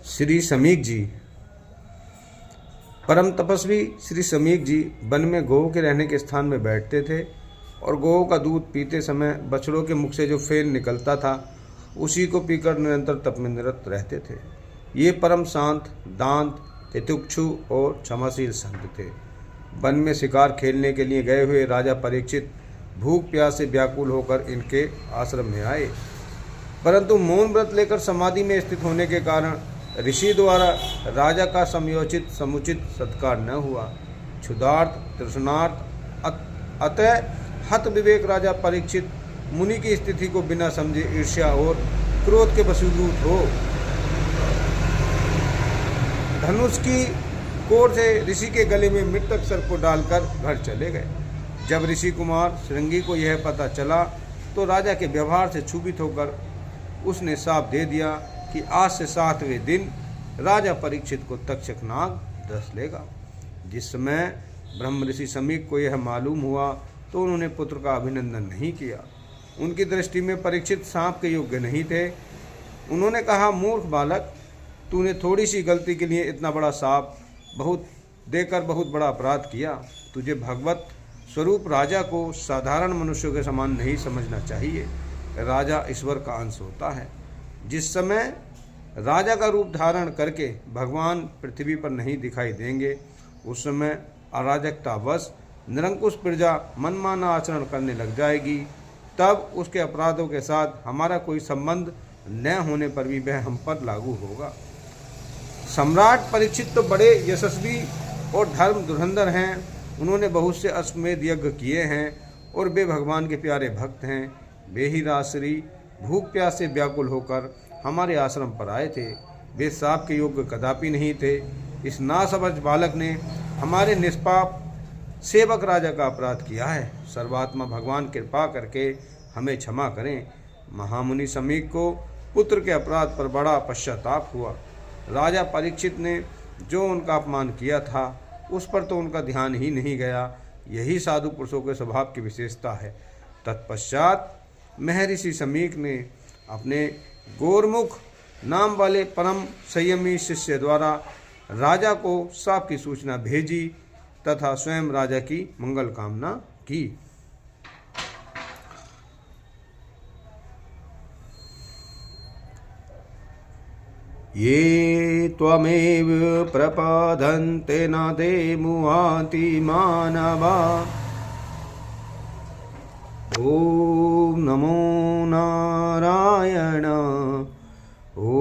श्री समीक जी। परम तपस्वी श्री समीक जी वन में गौ के रहने के स्थान में बैठते थे और गौ का दूध पीते समय बछड़ों के मुख से जो फेन निकलता था उसी को पीकर निरंतर तप में निरत रहते थे। ये परम शांत, दांत, तितिक्षु और क्षमाशील संत थे। वन में शिकार खेलने के लिए गए हुए राजा परीक्षित भूख प्यास से व्याकुल होकर इनके आश्रम में आए, परंतु मौन व्रत लेकर समाधि में स्थित होने के कारण ऋषि द्वारा राजा का समुचित सत्कार न हुआ। क्षुधार्त, तृष्णार्त, अतः हत विवेक राजा परीक्षित मुनि की स्थिति को बिना समझे ईर्ष्या और क्रोध के वशीभूत हो धनुष की कोर से ऋषि के गले में मृतक सर्प को डालकर घर चले गए। जब ऋषि कुमार श्रृंगी को यह पता चला तो राजा के व्यवहार से क्षुभित होकर उसने शाप दे दिया कि आज से 7वें दिन राजा परीक्षित को तक्षक नाग डस लेगा। जिस समय ब्रह्म ऋषि समीक को यह मालूम हुआ तो उन्होंने पुत्र का अभिनंदन नहीं किया। उनकी दृष्टि में परीक्षित सांप के योग्य नहीं थे। उन्होंने कहा, मूर्ख बालक, तूने थोड़ी सी गलती के लिए इतना बड़ा शाप देकर बहुत बड़ा अपराध किया। तुझे भगवत स्वरूप राजा को साधारण मनुष्यों के समान नहीं समझना चाहिए। राजा ईश्वर का अंश होता है। जिस समय राजा का रूप धारण करके भगवान पृथ्वी पर नहीं दिखाई देंगे उस समय अराजकतावश निरंकुश प्रजा मनमाना आचरण करने लग जाएगी। तब उसके अपराधों के साथ हमारा कोई संबंध न होने पर भी वह हम पर लागू होगा। सम्राट परीक्षित तो बड़े यशस्वी और धर्म धुरंधर हैं। उन्होंने बहुत से अश्वमेध यज्ञ किए हैं और वे भगवान के प्यारे भक्त हैं। वे ही राजश्री भूख प्यास से व्याकुल होकर हमारे आश्रम पर आए थे। वे शाप के योग्य कदापि नहीं थे। इस नासमझ बालक ने हमारे निष्पाप सेवक राजा का अपराध किया है। सर्वात्मा भगवान कृपा करके हमें क्षमा करें। महामुनि समीक को पुत्र के अपराध पर बड़ा पश्चाताप हुआ। राजा परीक्षित ने जो उनका अपमान किया था उस पर तो उनका ध्यान ही नहीं गया। यही साधु पुरुषों के स्वभाव की विशेषता है। तत्पश्चात महर्षि समीक ने अपने गोरमुख नाम वाले परम संयमी शिष्य द्वारा राजा को शाप की सूचना भेजी तथा स्वयं राजा की मंगल कामना की। ये त्वमेव प्रपदन्ते न ते मुहाति मानवा। ओम नमो नारायण। ओम